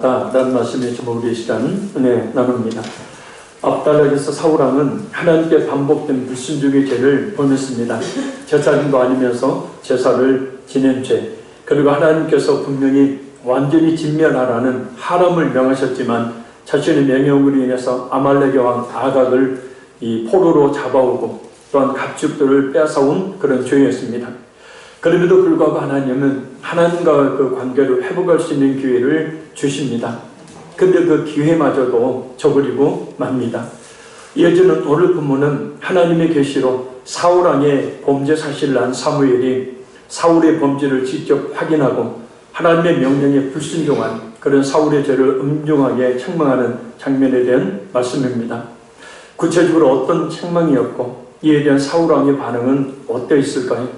라는 말씀에 제목 우리 시간 은혜 나눕니다. 압달락에서 사울왕은 하나님께 반복된 불순종의 죄를 범했습니다. 제사장도 아니면서 제사를 지낸 죄, 그리고 하나님께서 분명히 완전히 진멸하라는 하람을 명하셨지만 자신의 명령으로 인해서 아말렉의 왕 아각을 이 포로로 잡아오고 또한 가축들을 뺏어온 그런 죄였습니다. 그럼에도 불구하고 하나님은 하나님과 그 관계를 회복할 수 있는 기회를 주십니다. 근데 그 기회마저도 저버리고 맙니다. 이어지는 오늘 본문은 하나님의 계시로 사울왕의 범죄 사실을 안 사무엘이 사울의 범죄를 직접 확인하고 하나님의 명령에 불순종한 그런 사울의 죄를 엄중하게 책망하는 장면에 대한 말씀입니다. 구체적으로 어떤 책망이었고 이에 대한 사울왕의 반응은 어떠했을까요?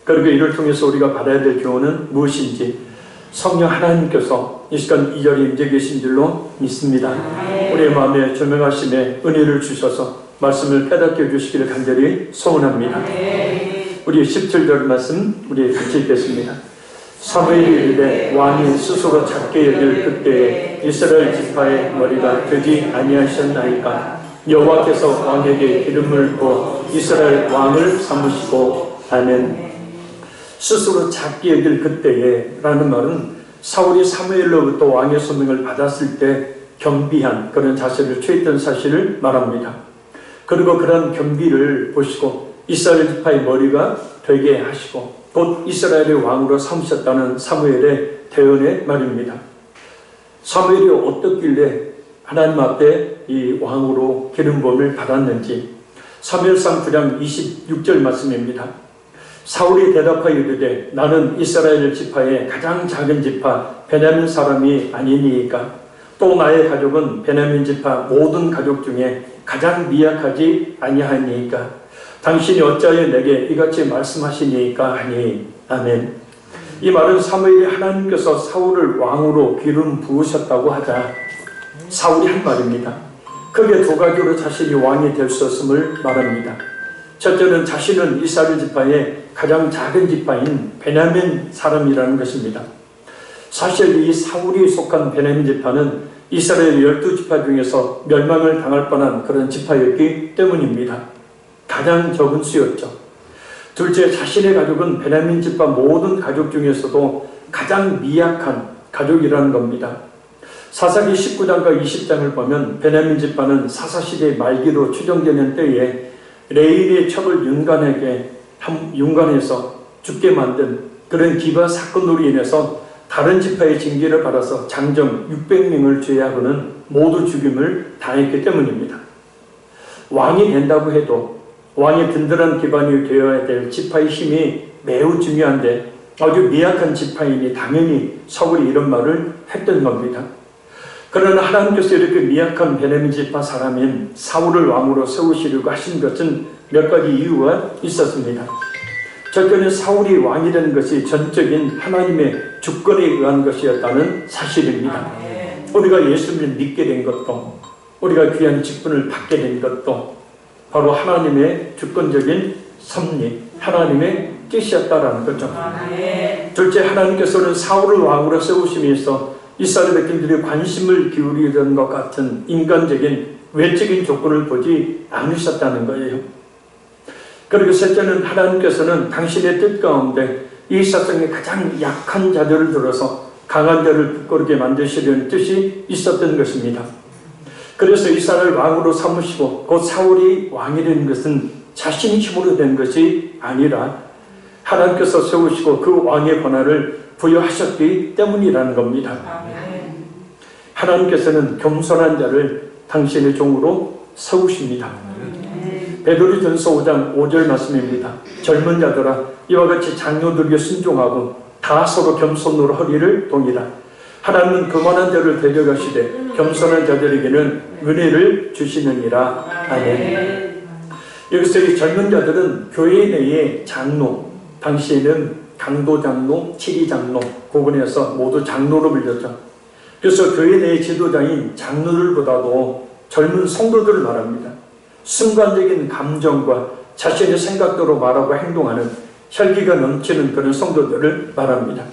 그리고 이를 통해서 우리가 받아야 될 교훈은 무엇인지 성령 하나님께서 이 시간 2절에 임재 계신 줄로 믿습니다. 우리의 마음에 조명하심에 은혜를 주셔서 말씀을 깨닫게 해주시기를 간절히 소원합니다. 우리 17절 말씀 우리 같이 읽겠습니다. 사무엘이 이르되 왕이 스스로 작게 여길 그때에 이스라엘 지파의 머리가 되지 아니하셨나이까. 여호와께서 왕에게 기름을 부어 이스라엘 왕을 삼으시고. 아멘. 스스로 작게 여길 그때에 라는 말은 사울이 사무엘로부터 왕의 소명을 받았을 때 겸비한 그런 자세를 취했던 사실을 말합니다. 그리고 그런 겸비를 보시고 이스라엘 지파의 머리가 되게 하시고 곧 이스라엘의 왕으로 삼으셨다는 사무엘의 대언의 말입니다. 사무엘이 어떻길래 하나님 앞에 이 왕으로 기름부음을 받았는지 사무엘상 9장 26절 말씀입니다. 사울이 대답하여 이르되 나는 이스라엘 지파의 가장 작은 지파 베냐민 사람이 아니니이까. 또 나의 가족은 베냐민 지파 모든 가족 중에 가장 미약하지 아니하니이까. 당신이 어찌하여 내게 이같이 말씀하시니이까 하니. 아멘. 이 말은 사무엘이 하나님께서 사울을 왕으로 기름 부으셨다고 하자 사울이 한 말입니다. 크게 두 가지로 자신이 왕이 될 수 없음을 말합니다. 첫째는 자신은 이스라엘 지파의 가장 작은 지파인 베냐민 사람이라는 것입니다. 사실 이 사울이 속한 베냐민 지파는 이스라엘 12지파 중에서 멸망을 당할 뻔한 그런 지파였기 때문입니다. 가장 적은 수였죠. 둘째, 자신의 가족은 베냐민 지파 모든 가족 중에서도 가장 미약한 가족이라는 겁니다. 사사기 19장과 20장을 보면 베냐민 지파는 사사시대 말기로 추정되는 때에 레일의 첩을 윤관해서 죽게 만든 그런 기바 사건으로 인해서 다른 지파의 징계를 받아서 장정 600명을 제외하고는 모두 죽임을 당했기 때문입니다. 왕이 된다고 해도 왕의 든든한 기반이 되어야 될 지파의 힘이 매우 중요한데 아주 미약한 지파이니 당연히 사울이 이런 말을 했던 겁니다. 그러나 하나님께서 이렇게 미약한 베냐민 지파 사람인 사울을 왕으로 세우시려고 하신 것은 몇 가지 이유가 있었습니다. 첫째는 사울이 왕이 되는 것이 전적인 하나님의 주권에 의한 것이었다는 사실입니다. 우리가 예수님을 믿게 된 것도 우리가 귀한 직분을 받게 된 것도 바로 하나님의 주권적인 섭리, 하나님의 뜻이었다라는 거죠. 둘째, 하나님께서는 사울을 왕으로 세우시면서 이스라엘 백성들이 관심을 기울이던 것 같은 인간적인 외적인 조건을 보지 않으셨다는 거예요. 그리고 셋째는 하나님께서는 당신의 뜻 가운데 이 세상의 가장 약한 자들을 들어서 강한 자를 부끄럽게 만드시려는 뜻이 있었던 것입니다. 그래서 이스라엘 왕으로 삼으시고 곧 사울이 왕이 된 것은 자신의 힘으로 된 것이 아니라 하나님께서 세우시고 그 왕의 권한을 부여하셨기 때문이라는 겁니다. 하나님께서는 겸손한 자를 당신의 종으로 세우십니다. 베드로전서 5장 5절 말씀입니다. 젊은 자들아 이와 같이 장로들에게 순종하고 다 서로 겸손으로 허리를 동이라. 하나님은 그만한 자를 데려가시되 겸손한 자들에게는 은혜를 주시느니라. 아멘. 여기서 이 젊은 자들은 교회 내의 장로, 당시에는 강도장로, 치리장로, 구분해서 모두 장로로 불렸죠. 그래서 교회 내의 지도자인 장로들보다도 젊은 성도들을 말합니다. 순간적인 감정과 자신의 생각대로 말하고 행동하는 혈기가 넘치는 그런 성도들을 말합니다.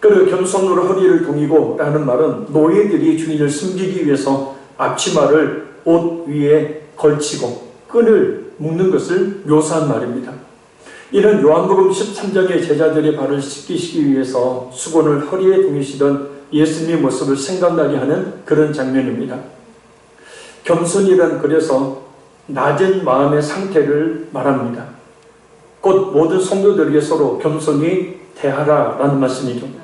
그리고 겸손으로 허리를 동이고 라는 말은 노예들이 주인을 숨기기 위해서 앞치마를 옷 위에 걸치고 끈을 묶는 것을 묘사한 말입니다. 이는 요한복음 13장의 제자들의 발을 씻기시기 위해서 수건을 허리에 동이시던 예수님의 모습을 생각나게 하는 그런 장면입니다. 겸손이란 그래서 낮은 마음의 상태를 말합니다. 곧 모든 성도들에게 서로 겸손히 대하라라는 말씀이죠.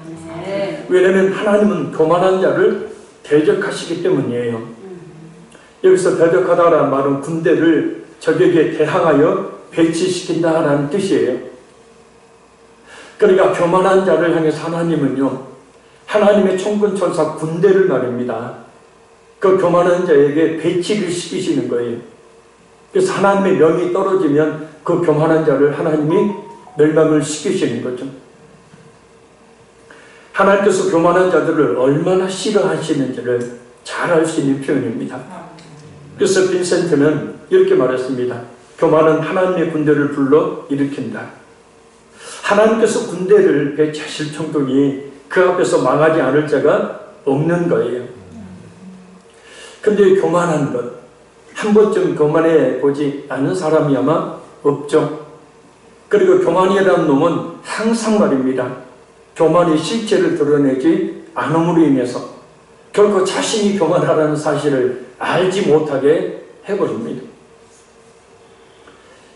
왜냐하면 하나님은 교만한 자를 대적하시기 때문이에요. 여기서 대적하다라는 말은 군대를 적에게 대항하여 배치시킨다라는 뜻이에요. 그러니까 교만한 자를 향해서 하나님은요, 하나님의 총권천사 군대를 말입니다. 그 교만한 자에게 배치를 시키시는 거예요. 그래서 하나님의 명이 떨어지면 그 교만한 자를 하나님이 멸망을 시키시는 거죠. 하나님께서 교만한 자들을 얼마나 싫어하시는지를 잘 알 수 있는 표현입니다. 그래서 빈센트는 이렇게 말했습니다. 교만은 하나님의 군대를 불러 일으킨다. 하나님께서 군대를 배치하실 정도니 그 앞에서 망하지 않을 자가 없는 거예요. 근데 교만한 것, 한 번쯤 교만해 보지 않은 사람이 아마 없죠. 그리고 교만이라는 놈은 항상 말입니다. 교만의 실체를 드러내지 않음으로 인해서 결코 자신이 교만하다는 사실을 알지 못하게 해버립니다.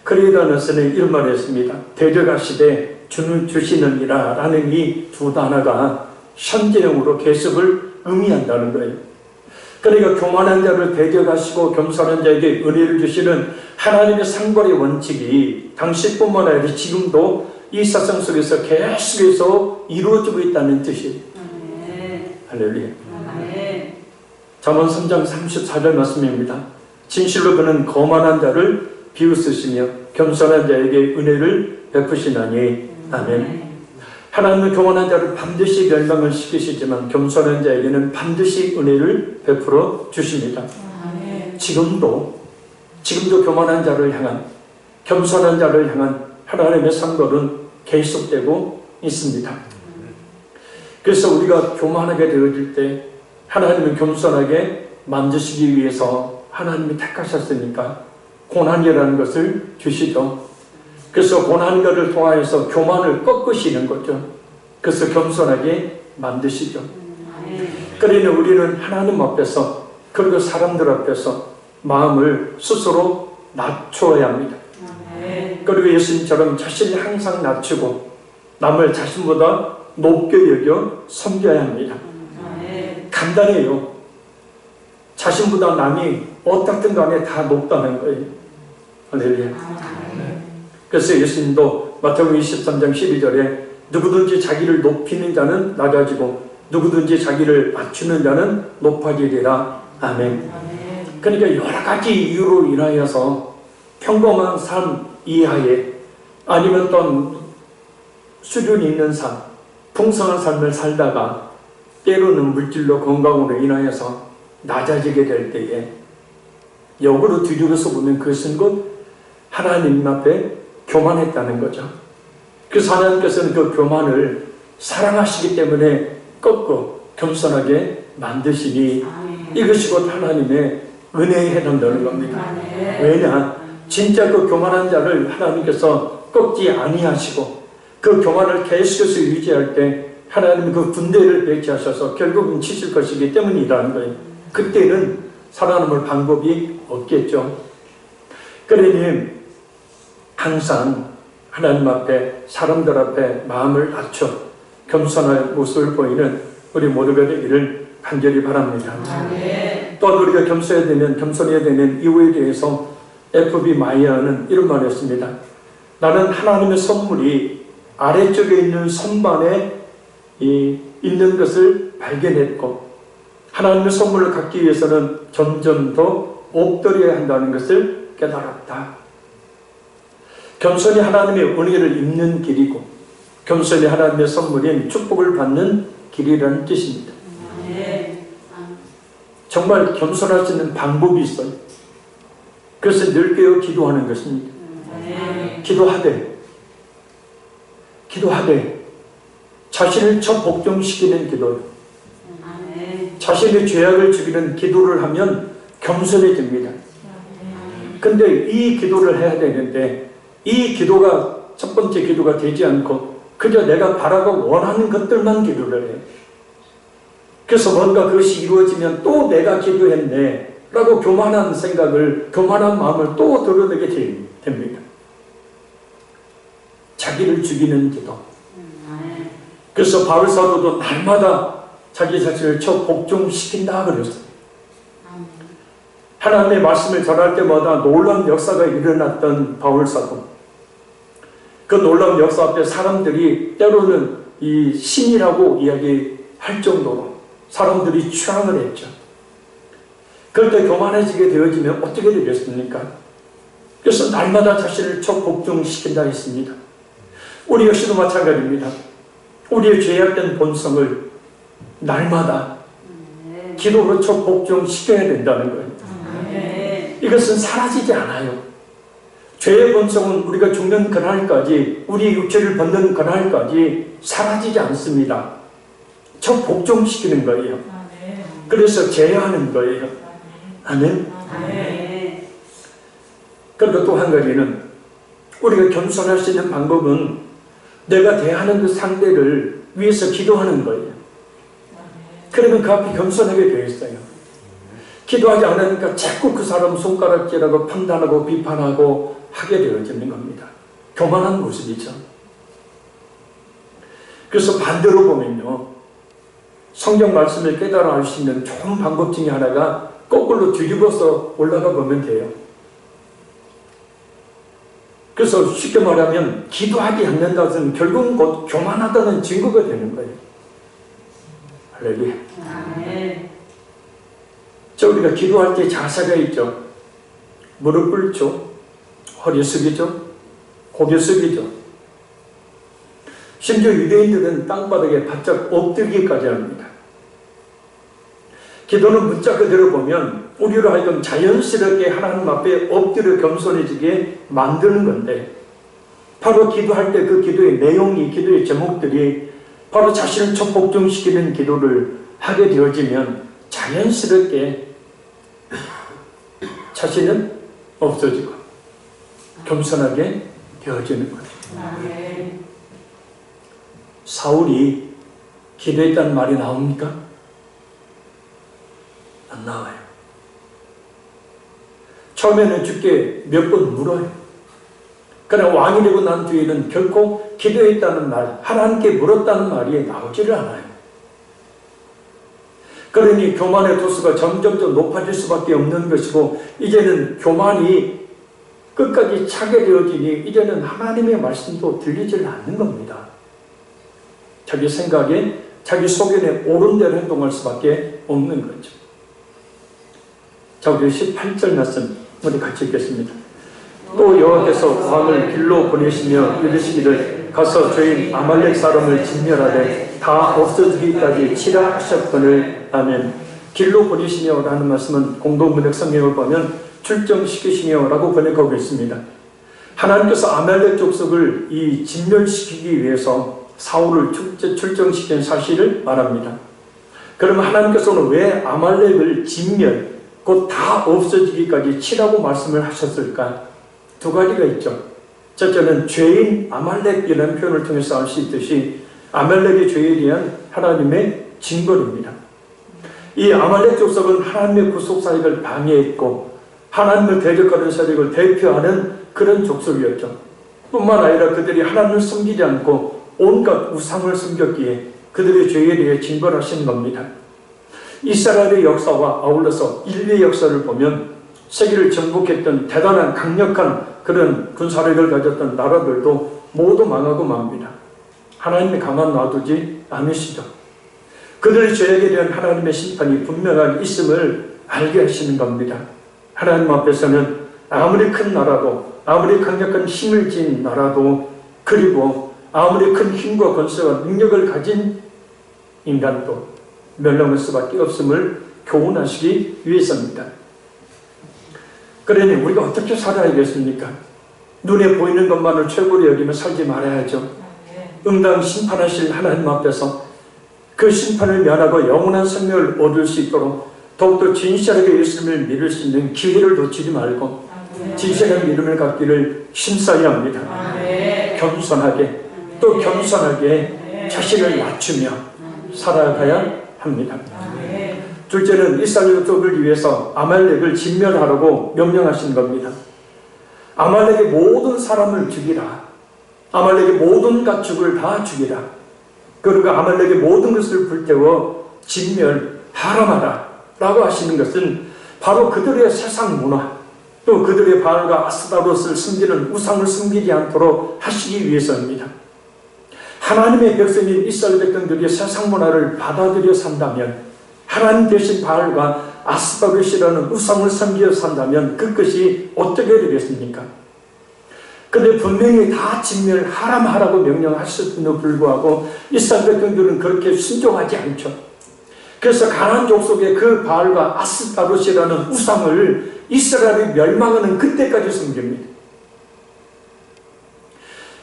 크리에다너스는 이런 말을 했습니다. 대적하시되 주는 주시느니라 라는 이 두 단어가 현재형으로 계습을 의미한다는 거예요. 그러니까 교만한 자를 대적하시고 겸손한 자에게 은혜를 주시는 하나님의 상관의 원칙이 당시뿐만 아니라 지금도 이 세상 속에서 계속해서 이루어지고 있다는 뜻이에요. 할렐루야. 잠언 3장 34절 말씀입니다. 진실로 그는 거만한 자를 비웃으시며 겸손한 자에게 은혜를 베푸시나니. 아멘. 하나님은 교만한 자를 반드시 멸망을 시키시지만 겸손한 자에게는 반드시 은혜를 베풀어 주십니다. 지금도 교만한 자를 향한, 겸손한 자를 향한 하나님의 상도는 계속되고 있습니다. 그래서 우리가 교만하게 되어질 때 하나님은 겸손하게 만드시기 위해서 하나님이 택하셨으니까 고난이라는 것을 주시죠. 그래서 고난과를 통하여서 교만을 꺾으시는 거죠. 그래서 겸손하게 만드시죠. 그러니 우리는 하나님 앞에서 그리고 사람들 앞에서 마음을 스스로 낮춰야 합니다. 그리고 예수님처럼 자신이 항상 낮추고 남을 자신보다 높게 여겨 섬겨야 합니다. 간단해요. 자신보다 남이 어떻든 간에 다 높다는 거예요. 할렐루야. 그래서 예수님도 마태복음 23장 12절에 누구든지 자기를 높이는 자는 낮아지고 누구든지 자기를 낮추는 자는 높아지리라. 아멘. 그러니까 여러 가지 이유로 인하여서 평범한 삶 이하에 아니면 또 수준이 있는 삶, 풍성한 삶을 살다가 때로는 물질로 건강으로 인하여서 낮아지게 될 때에 역으로 뒤집어서 보면 그것은 곧 하나님 앞에 교만했다는 거죠. 그래서 하나님께서는 그 교만을 사랑하시기 때문에 꺾고 겸손하게 만드시니 이것이 곧 하나님의 은혜에 해당되는 겁니다. 왜냐? 진짜 그 교만한 자를 하나님께서 꺾지 아니하시고 그 교만을 계속해서 유지할 때 하나님은 그 군대를 배치하셔서 결국은 치실 것이기 때문이라는 거예요. 그때는 살아남을 방법이 없겠죠. 그러니 항상 하나님 앞에 사람들 앞에 마음을 낮춰 겸손한 모습을 보이는 우리 모두가 되기를 간절히 바랍니다. 또 우리가 겸손해야 되는 이유에 대해서 F.B. 마이어는 이런 말을 했습니다. 나는 하나님의 선물이 아래쪽에 있는 선반에 있는 것을 발견했고 하나님의 선물을 갖기 위해서는 점점 더 엎드려야 한다는 것을 깨달았다. 겸손히 하나님의 은혜를 입는 길이고 겸손히 하나님의 선물인 축복을 받는 길이라는 뜻입니다. 정말 겸손할 수 있는 방법이 있어요. 그래서 늘 깨어 기도하는 것입니다. 기도하되 자신을 첫 복종시키는 기도, 자신의 죄악을 죽이는 기도를 하면 겸손해집니다. 근데 이 기도를 해야 되는데 이 기도가 첫 번째 기도가 되지 않고 그저 내가 바라고 원하는 것들만 기도를 해요. 그래서 뭔가 그것이 이루어지면 또 내가 기도했네 라고 교만한 생각을, 교만한 마음을 또 드러내게 됩니다. 자기를 죽이는 기도. 그래서 바울 사도도 날마다 자기 자신을 첫 복종시킨다 그랬어요. 하나님의 말씀을 전할 때마다 놀라운 역사가 일어났던 바울 사도. 그 놀라운 역사 앞에 사람들이 때로는 이 신이라고 이야기할 정도로 사람들이 추앙을 했죠. 그럴 때 교만해지게 되어지면 어떻게 되겠습니까? 그래서 날마다 자신을 첫 복종시킨다 했습니다. 우리 역시도 마찬가지입니다. 우리의 죄악된 본성을 날마다 기도로 첫 복종시켜야 된다는 거예요. 이것은 사라지지 않아요. 죄의 본성은 우리가 죽는 그날까지, 우리 육체를 벗는 그날까지 사라지지 않습니다. 첫 복종시키는 거예요. 그래서 제어하는 거예요. 아멘. 그리고 또 한 가지는 우리가 겸손할 수 있는 방법은 내가 대하는 그 상대를 위해서 기도하는 거예요. 그러면 그 앞에 겸손하게 되어 있어요. 기도하지 않으니까 자꾸 그 사람 손가락질하고 판단하고 비판하고 하게 되어지는 겁니다. 교만한 모습이죠. 그래서 반대로 보면요, 성경 말씀을 깨달아 알 수 있는 좋은 방법 중에 하나가 거꾸로 뒤집어서 올라가 보면 돼요. 그래서 쉽게 말하면 기도하지 않는다는 것은 결국은 곧 교만하다는 증거가 되는 거예요. 할렐루야. 자, 우리가 기도할 때 자세가 있죠. 무릎 꿇죠. 허리 숙이죠. 고개 숙이죠. 심지어 유대인들은 땅바닥에 바짝 엎드리기까지 합니다. 기도는 문자 그대로 보면 우리로 하여금 자연스럽게 하나님 앞에 엎드려 겸손해지게 만드는 건데, 바로 기도할 때 그 기도의 내용이, 기도의 제목들이 바로 자신을 첫 복종시키는 기도를 하게 되어지면 자연스럽게 자신은 없어지고 겸손하게 되어지는 거예요. 사울이 기도했다는 말이 나옵니까? 안 나와요. 처음에는 주께 몇 번 물어요. 그러나 왕이 되고 난 뒤에는 결코 기도했다는 말, 하나님께 물었다는 말이 나오지를 않아요. 그러니 교만의 도수가 점점 더 높아질 수밖에 없는 것이고, 이제는 교만이 끝까지 차게 되어지니 이제는 하나님의 말씀도 들리질 않는 겁니다. 자기 생각에, 자기 소견에 옳은 대로 행동할 수밖에 없는 거죠. 자, 우리 18절 말씀 우리 같이 읽겠습니다. 또 여호와께서 왕을 길로 보내시며 이르시기를 가서 죄인 아말렉 사람을 진멸하되 다 없어지기까지 치라 하셨거늘. 아멘. 길로 보내시며 라는 말씀은 공동번역 성경을 보면 출정시키시며 라고 번역하고 있습니다. 하나님께서 아말렉 족속을 진멸시키기 위해서 사울을 출정시킨 사실을 말합니다. 그러면 하나님께서는 왜 아말렉을 진멸, 곧 다 없어지기까지 치라고 말씀을 하셨을까? 두 가지가 있죠. 첫째는 죄인 아말렉이라는 표현을 통해서 알 수 있듯이 아말렉의 죄에 대한 하나님의 징벌입니다. 이 아말렉 족속은 하나님의 구속 사역을 방해했고 하나님을 대적하는 세력을 대표하는 그런 족속이었죠. 뿐만 아니라 그들이 하나님을 섬기지 않고 온갖 우상을 섬겼기에 그들의 죄에 대해 징벌하신 겁니다. 이스라엘의 역사와 아울러서 인류의 역사를 보면 세계를 정복했던 대단한 강력한 그런 군사력을 가졌던 나라들도 모두 망하고 맙니다. 하나님이 가만 놔두지 않으시죠. 그들의 죄악에 대한 하나님의 심판이 분명하게 있음을 알게 하시는 겁니다. 하나님 앞에서는 아무리 큰 나라도, 아무리 강력한 힘을 지닌 나라도, 그리고 아무리 큰 힘과 권세와 능력을 가진 인간도 멸망할 수밖에 없음을 교훈하시기 위해서입니다. 그러니 우리가 어떻게 살아야겠습니까? 눈에 보이는 것만을 최고로 여기며 살지 말아야죠. 응당 심판하실 하나님 앞에서 그 심판을 면하고 영원한 생명을 얻을 수 있도록 더욱더 진실하게 예수님을 믿을 수 있는 기회를 놓치지 말고 진실한 믿음을 갖기를 힘써야 합니다. 겸손하게 또 겸손하게 자신을 낮추며 살아가야 합니다. 둘째는 이스라엘 족을 위해서 아말렉을 진멸하라고 명령하신 겁니다. 아말렉의 모든 사람을 죽이라. 아말렉의 모든 가축을 다 죽이라. 그리고 아말렉의 모든 것을 불태워 진멸하라마라 라고 하시는 것은 바로 그들의 세상 문화 또 그들의 바알과 아스타롯을 숨기는 우상을 숨기지 않도록 하시기 위해서입니다. 하나님의 백성인 이스라엘 백성들이 세상 문화를 받아들여 산다면, 하나님 대신 바알과 아스타롯이라는 우상을 섬기어 산다면 그것이 어떻게 되겠습니까? 근데 분명히 다 진멸하라고 명령하셨음에도 불구하고 이스라엘 백성들은 그렇게 순종하지 않죠. 그래서 가나안 족속의 그 바알과 아스타롯이라는 우상을 이스라엘이 멸망하는 그때까지 섬깁니다.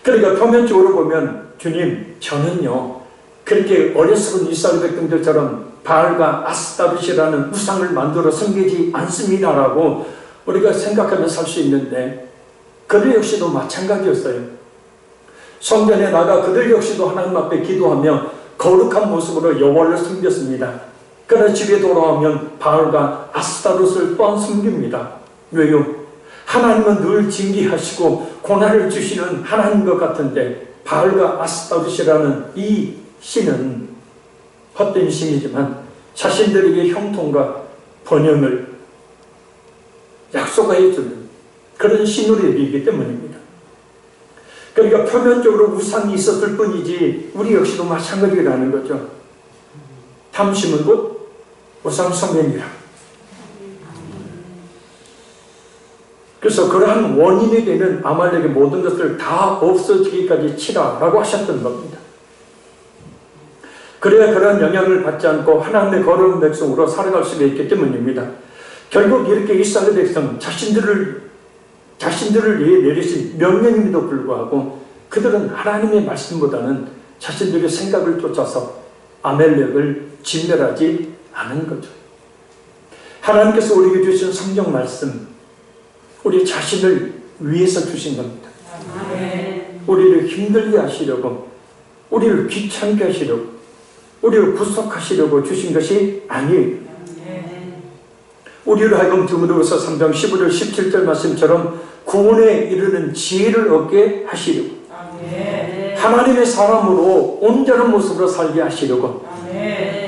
그러니까 표면적으로 보면 주님, 저는요 그렇게 어리석은 이스라엘 백성들처럼 바알과 아스타롯이라는 우상을 만들어 섬기지 않습니다라고 우리가 생각하며 살 수 있는데, 그들 역시도 마찬가지였어요. 성전에 나가 그들 역시도 하나님 앞에 기도하며 거룩한 모습으로 여호와를 섬겼습니다. 그러나 집에 돌아오면 바알과 아스타롯을 또한 섬깁니다. 왜요? 하나님은 늘 징계하시고 고난을 주시는 하나님인 것 같은데 바알과 아스타롯이라는 이 신은 헛된 신이지만 자신들에게 형통과 번영을 약속하여 주는 그런 신으로 여기기 때문입니다. 그러니까 표면적으로 우상이 있었을 뿐이지 우리 역시도 마찬가지라는 거죠. 탐심은 곧 우상 숭배니라. 그래서 그러한 원인이 되는 아말렉의 모든 것을 다 없어지기까지 치라라고 하셨던 겁니다. 그래야 그러한 영향을 받지 않고 하나님의 거룩한 백성으로 살아갈 수가 있기 때문입니다. 결국 이렇게 이스라엘 백성 자신들을 위해 내리신 명령임에도 불구하고 그들은 하나님의 말씀보다는 자신들의 생각을 쫓아서 아말렉을 진멸하지 않은 거죠. 하나님께서 우리에게 주신 성경 말씀, 우리 자신을 위해서 주신 겁니다. 우리를 힘들게 하시려고, 우리를 귀찮게 하시려고, 우리를 구속하시려고 주신 것이 아니에요. 우리를 하여금 디모데후서 3장 15절 17절 말씀처럼 구원에 이르는 지혜를 얻게 하시려고, 하나님의 사람으로 온전한 모습으로 살게 하시려고,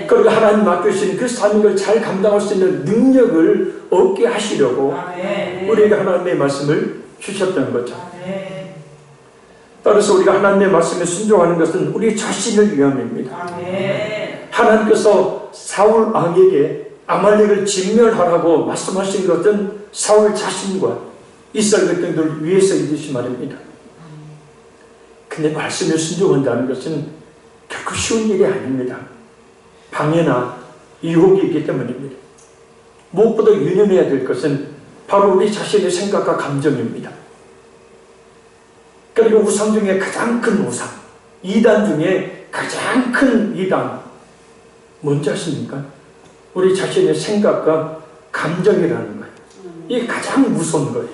그리고 하나님 맡겨주신 그 사명을 잘 감당할 수 있는 능력을 얻게 하시려고 우리에게 하나님의 말씀을 주셨던 거죠. 따라서 우리가 하나님의 말씀에 순종하는 것은 우리 자신을 위함입니다. 하나님께서 사울 왕에게 아말렉을 진멸하라고 말씀하신 것은 사울 자신과 이스라엘 백성들을 위해서이듯이 말입니다. 근데 말씀에 순종한다는 것은 결코 쉬운 일이 아닙니다. 방해나 유혹이 있기 때문입니다. 무엇보다 유념해야 될 것은 바로 우리 자신의 생각과 감정입니다. 그리고 우상 중에 가장 큰 우상, 이단 중에 가장 큰 이단 뭔지 아십니까? 우리 자신의 생각과 감정이라는 거예요. 이게 가장 무서운 거예요.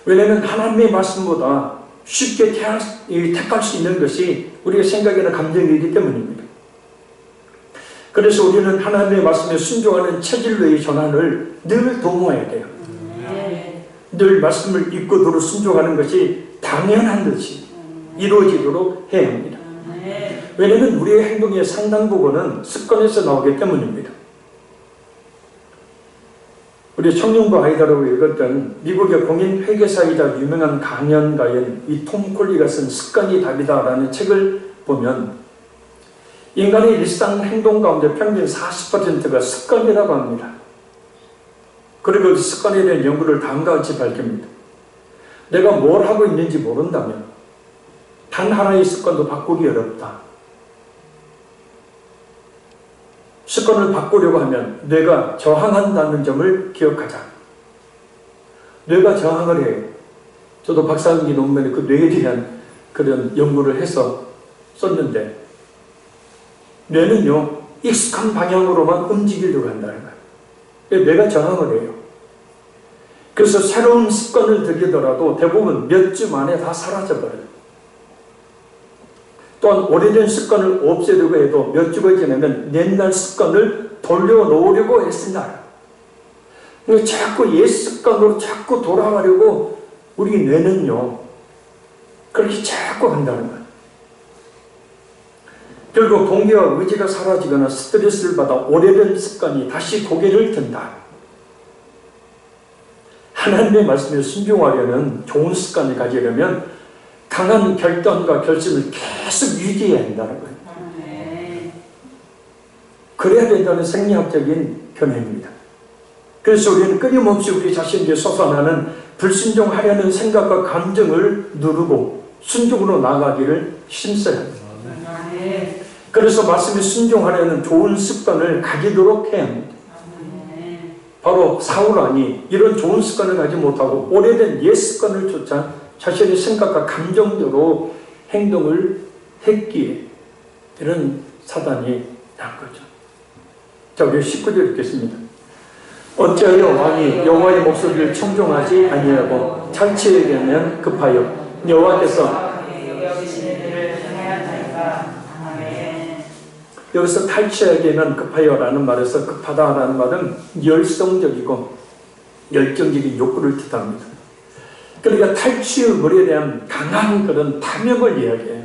왜냐하면 하나님의 말씀보다 쉽게 택할 수 있는 것이 우리의 생각이나 감정이기 때문입니다. 그래서 우리는 하나님의 말씀에 순종하는 체질로의 전환을 늘 도모해야 돼요. 늘 말씀을 읽고 들어 순종하는 것이 당연한 듯이 이루어지도록 해야 합니다. 왜냐하면 우리의 행동의 상당 부분은 습관에서 나오기 때문입니다. 우리 청년부 아이다라고 읽었던 미국의 공인 회계사이자 유명한 강연가인 이 톰 콜리가 쓴 습관이 답이다라는 책을 보면 인간의 일상 행동 가운데 평균 40%가 습관이라고 합니다. 그리고 그 습관에 대한 연구를 다음과 같이 밝힙니다. 내가 뭘 하고 있는지 모른다면 단 하나의 습관도 바꾸기 어렵다. 습관을 바꾸려고 하면 뇌가 저항한다는 점을 기억하자. 뇌가 저항을 해요. 저도 박사학위 논문에 그 뇌에 대한 그런 연구를 해서 썼는데, 뇌는요 익숙한 방향으로만 움직이려고 한다는 거예요. 뇌가 저항을 해요. 그래서 새로운 습관을 들이더라도 대부분 몇 주 만에 다 사라져버려요. 또한 오래된 습관을 없애려고 해도 몇 주가 지나면 옛날 습관을 돌려놓으려고 했습니다. 자꾸 옛 습관으로 자꾸 돌아가려고 우리 뇌는요 그렇게 자꾸 한다는 거예요. 결국 동기와 의지가 사라지거나 스트레스를 받아 오래된 습관이 다시 고개를 든다. 하나님의 말씀에 순종하려면, 좋은 습관을 가지려면 강한 결단과 결심을 계속 유지해야 한다는 거예요. 그래야 된다는 생리학적인 견해입니다. 그래서 우리는 끊임없이 우리 자신에게 솟아나는 불순종하려는 생각과 감정을 누르고 순종으로 나아가기를 힘써야 합니다. 그래서 말씀에 순종하려는 좋은 습관을 가지도록 해야 합니다. 바로 사울 왕이 이런 좋은 습관을 가지 못하고 오래된 옛 습관을 쫓아 자신의 생각과 감정대로 행동을 했기에 이런 사단이 난 거죠. 자, 우리 19절 읽겠습니다. 어찌하여 왕이 여호와의 목소리를 청종하지 아니하고 탈취에게는 급하여 여호와께서 여기서 탈취하기에는 급하여라는 말에서 급하다라는 말은 열성적이고 열정적인 욕구를 뜻합니다. 그러니까 탈취물에 대한 강한 그런 탐욕을 이야기해요.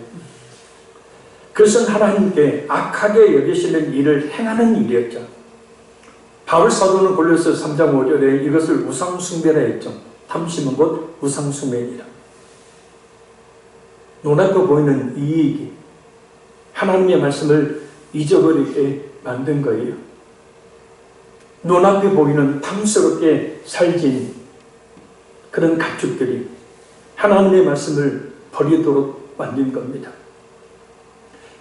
그것은 하나님께 악하게 여기시는 일을 행하는 일이었죠. 바울 사도는 골로새 3장 5절에 이것을 우상숭배라 했죠. 탐심은 곧 우상숭배이라. 눈앞에 보이는 이익이 하나님의 말씀을 잊어버리게 만든 거예요. 눈앞에 보이는 탐스럽게 살진 그런 가축들이 하나님의 말씀을 버리도록 만든 겁니다.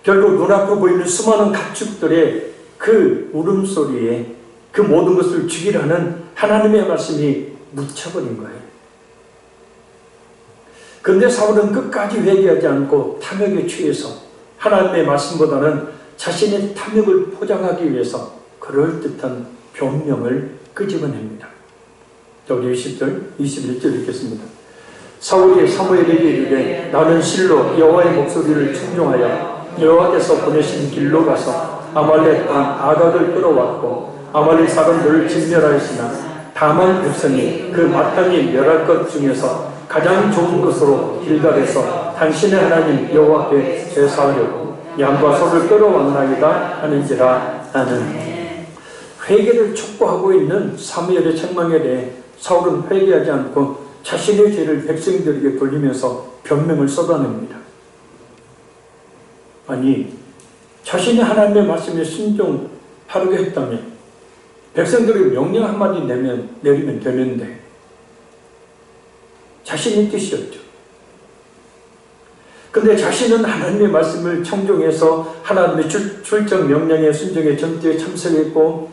결국 눈앞에 보이는 수많은 가축들의 그 울음소리에 그 모든 것을 죽이라는 하나님의 말씀이 묻혀버린 거예요. 그런데 사울은 끝까지 회개하지 않고 탐욕에 취해서 하나님의 말씀보다는 자신의 탐욕을 포장하기 위해서 그럴듯한 변명을 끄집어냅니다. 자, 우리 20절, 21절 읽겠습니다. 사울이 사무엘에게 이르되 나는 실로 여호와의 목소리를 청종하여 여호와께서 보내신 길로 가서 아말렉 왕 아각을 끌어왔고 아말렉 사람들을 진멸하였으나 다만 백성이 그 마땅히 멸할 것 중에서 가장 좋은 것으로 길갈에서 당신의 하나님 여호와께 제사하려고 양과 소를 끌어왔나이다 하는지라. 나는 회개를 촉구하고 있는 사무엘의 책망에 대해 사울은 회개하지 않고 자신의 죄를 백성들에게 돌리면서 변명을 쏟아냅니다. 아니, 자신이 하나님의 말씀에 순종하려고 했다면 백성들이 명령 한마디 내리면 되는데 자신의 뜻이었죠. 근데 자신은 하나님의 말씀을 청종해서 하나님의 출정 명령에 순종해 전투에 참석했고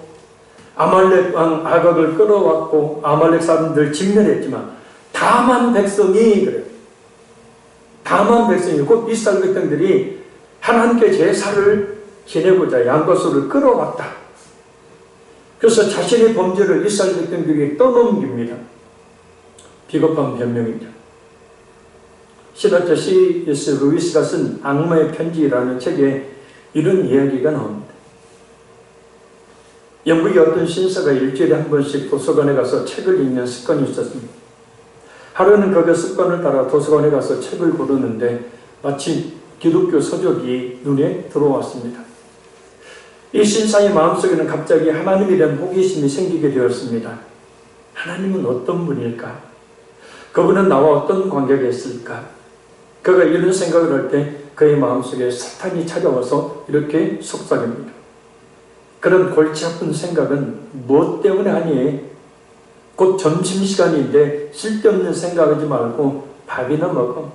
아말렉 왕 아각을 끌어왔고 아말렉 사람들을 진멸했지만 다만 백성이 그래요. 다만 백성이 곧 이스라엘 백성들이 하나님께 제사를 지내고자 양과 소를 끌어왔다. 그래서 자신의 범죄를 이스라엘 백성들에게 떠넘깁니다. 비겁한 변명이죠. 신학자 C.S. 루이스가 쓴 악마의 편지라는 책에 이런 이야기가 나옵니다. 영국의 어떤 신사가 일주일에 한 번씩 도서관에 가서 책을 읽는 습관이 있었습니다. 하루는 그 습관을 따라 도서관에 가서 책을 고르는데 마침 기독교 서적이 눈에 들어왔습니다. 이 신사의 마음속에는 갑자기 하나님에 대한 호기심이 생기게 되었습니다. 하나님은 어떤 분일까? 그분은 나와 어떤 관계가 있을까? 그가 이런 생각을 할 때 그의 마음속에 사탄이 찾아와서 이렇게 속삭입니다. 그런 골치 아픈 생각은 무엇 때문에 하니? 곧 점심시간인데 쓸데없는 생각하지 말고 밥이나 먹어.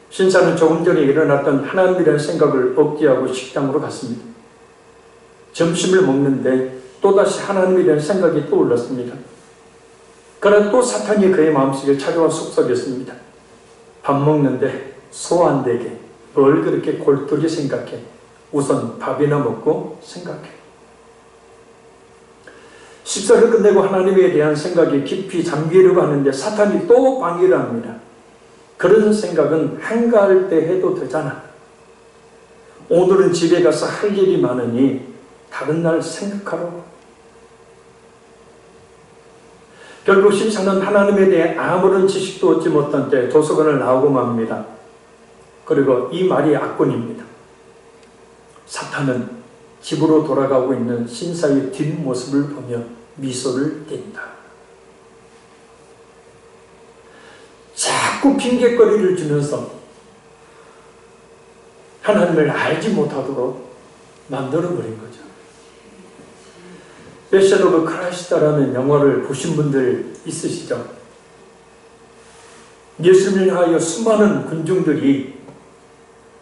신사는 조금 전에 일어났던 하나님이라는 생각을 억제하고 식당으로 갔습니다. 점심을 먹는데 또다시 하나님이라는 생각이 떠올랐습니다. 그러나 또 사탄이 그의 마음속에 찾아와 속삭였습니다. 밥 먹는데 소 안 되게 뭘 그렇게 골똘히 생각해. 우선 밥이나 먹고 생각해. 식사를 끝내고 하나님에 대한 생각에 깊이 잠기려고 하는데 사탄이 또 방해를 합니다. 그런 생각은 한가할 때 해도 되잖아. 오늘은 집에 가서 할 일이 많으니 다른 날 생각하라고. 결국 심사는 하나님에 대해 아무런 지식도 얻지 못한 채 도서관을 나오고 맙니다. 그리고 이 말이 악권입니다. 사탄은 집으로 돌아가고 있는 신사의 뒷모습을 보며 미소를 띈다. 자꾸 핑계거리를 주면서 하나님을 알지 못하도록 만들어버린 거죠. 패션 오브 크라이스트라는 영화를 보신 분들 있으시죠? 예수님을 향하여 수많은 군중들이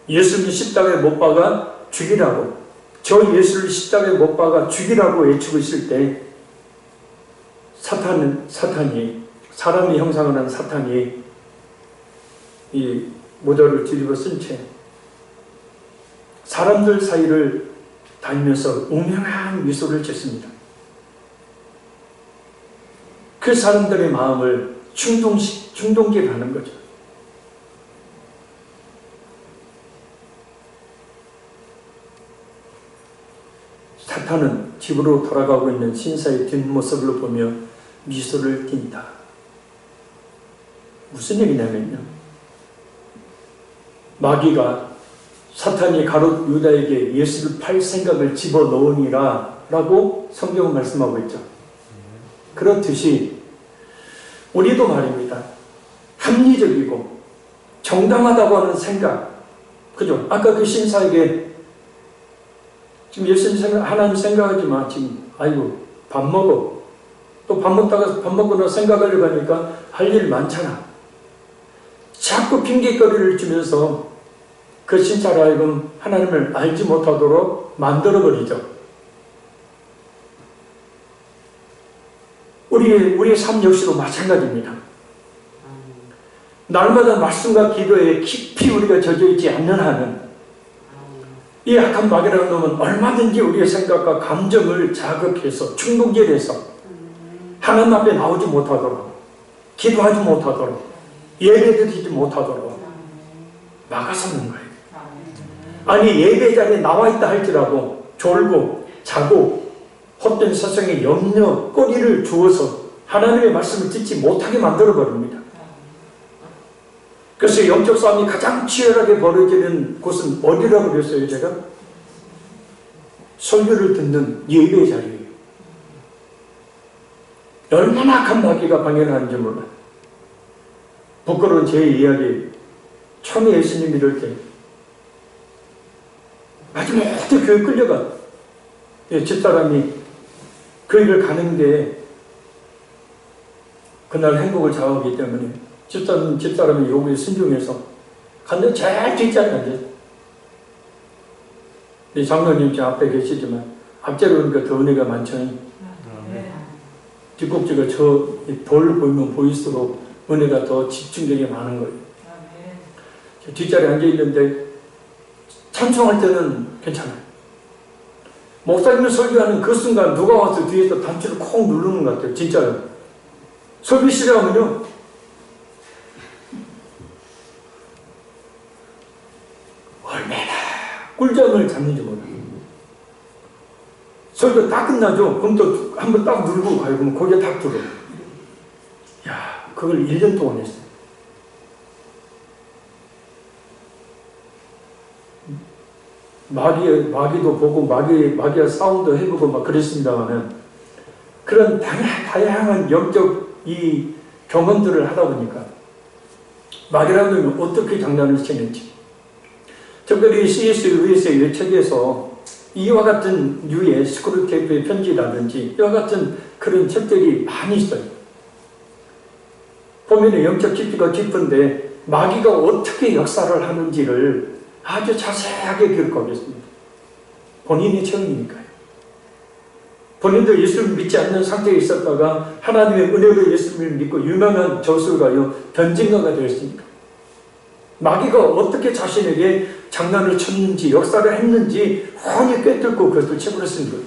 예수님 십자가에 못 박아 죽이라고, 저 예수를 십자가에 못 박아 죽이라고 외치고 있을 때 사탄이 사람의 형상을 한 사탄이 이 모자를 뒤집어 쓴 채 사람들 사이를 다니면서 우명한 미소를 짓습니다. 그 사람들의 마음을 충동케 하는 거죠. 사탄은 집으로 돌아가고 있는 신사의 뒷모습을 보며 미소를 띈다. 무슨 얘기냐면요, 마귀가 사탄이 가롯 유다에게 예수를 팔 생각을 집어넣으니라 라고 성경은 말씀하고 있죠. 그렇듯이 우리도 말입니다. 합리적이고 정당하다고 하는 생각, 그죠? 아까 그 신사에게 지금 예수님 하나님 생각하지 마. 지금 아이고 밥 먹어. 또 밥 먹다가 밥 먹고 나서 생각하려고 하니까 할 일 많잖아. 자꾸 핑계거리를 주면서 그 신사를 하여금 하나님을 알지 못하도록 만들어버리죠. 우리의 삶 역시도 마찬가지입니다. 날마다 말씀과 기도에 깊이 우리가 젖어있지 않는 한은 이 악한 마귀라는 놈은 얼마든지 우리의 생각과 감정을 자극해서 충동질해서 하나님 앞에 나오지 못하도록, 기도하지 못하도록, 예배 드리지 못하도록 막아서는 거예요. 아니 예배 자리에 나와 있다 할지라도 졸고 자고 헛된 세상에 염려, 꼬리를 주어서 하나님의 말씀을 듣지 못하게 만들어버립니다. 그래서 영적 싸움이 가장 치열하게 벌어지는 곳은 어디라고 그랬어요, 제가? 설교를 듣는 예배 자리예요. 얼마나 악한 마귀가 방해를 하는지 몰라요. 부끄러운 제 이야기, 처음에 예수님 믿을 때 마지막에 교회 끌려가. 집사람이 그 일을 가는 게 그날 행복을 좌우하기 때문에 집사람이 요구에 순종해서 갔는데 제일 뒷자리에 앉았어요. 장로님 제 앞에 계시지만 앞자리에 오니까 더 은혜가 많죠. 뒷꼭지가 저 돌 보이면 보일수록 은혜가 더 집중력이 많은 거예요. 뒷자리에 앉아있는데 찬송할 때는 괜찮아요. 목사님을 설교하는 그 순간 누가 와서 뒤에서 단추를 콕 누르는 것 같아요. 진짜요. 설교 시작하면요, 얼마나 꿀잠을 잤는지 몰라요. 설교 딱 끝나죠. 그럼 또 한번 딱 누르고 가요. 그러면 거기에 딱 들어. 야, 그걸 1년 동안 했어요. 마귀도 보고 마귀와 싸움도 해보고 막 그랬습니다만 그런 다양한 영적 이 경험들을 하다 보니까 마귀라는 놈이 어떻게 장난을 치는지, 특별히 C.S. 루이스의 책에서 이와 같은 류의 스크루테이프의 편지라든지 이와 같은 그런 책들이 많이 있어요. 보면 영적 깊이가 깊은데 마귀가 어떻게 역사를 하는지를 아주 자세하게 기록하겠습니다. 본인의 체험이니까요. 본인도 예수를 믿지 않는 상태에 있었다가 하나님의 은혜로 예수를 믿고 유명한 저술가요, 변증가가 되었습니다. 마귀가 어떻게 자신에게 장난을 쳤는지, 역사를 했는지 훤히 꿰뚫고 그것을 채버렸습니다.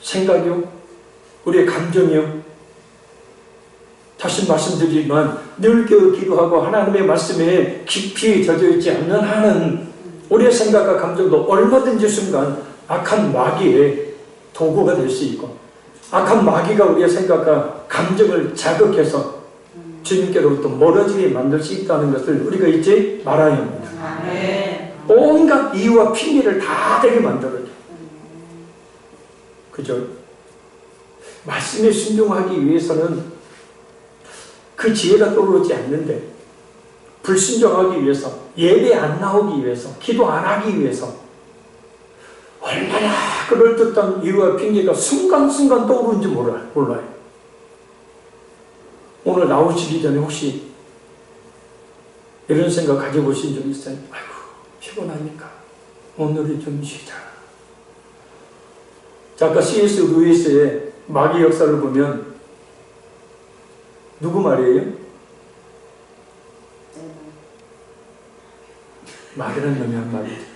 생각이요, 우리의 감정이요. 다시 말씀드리지만 늘 기도하고 하나님의 말씀에 깊이 젖어있지 않는 한은 우리의 생각과 감정도 얼마든지 순간 악한 마귀의 도구가 될 수 있고, 악한 마귀가 우리의 생각과 감정을 자극해서 주님께로부터 멀어지게 만들 수 있다는 것을 우리가 잊지 말아야 합니다. 온갖 이유와 핑계를 다 대게 만들어요. 그죠? 말씀에 순종하기 위해서는 그 지혜가 떠오르지 않는데, 불순종하기 위해서, 예배 안 나오기 위해서, 기도 안 하기 위해서 얼마나 그럴듯한 이유와 핑계가 순간순간 떠오르는지 몰라요. 오늘 나오시기 전에 혹시 이런 생각 가져보신 적 있어요? 아이고, 피곤하니까 오늘은 좀 쉬자. 자, 아까 C.S. 루이스의 마귀 역사를 보면 누구 말이에요? 마귀라는 놈이 한 말이죠.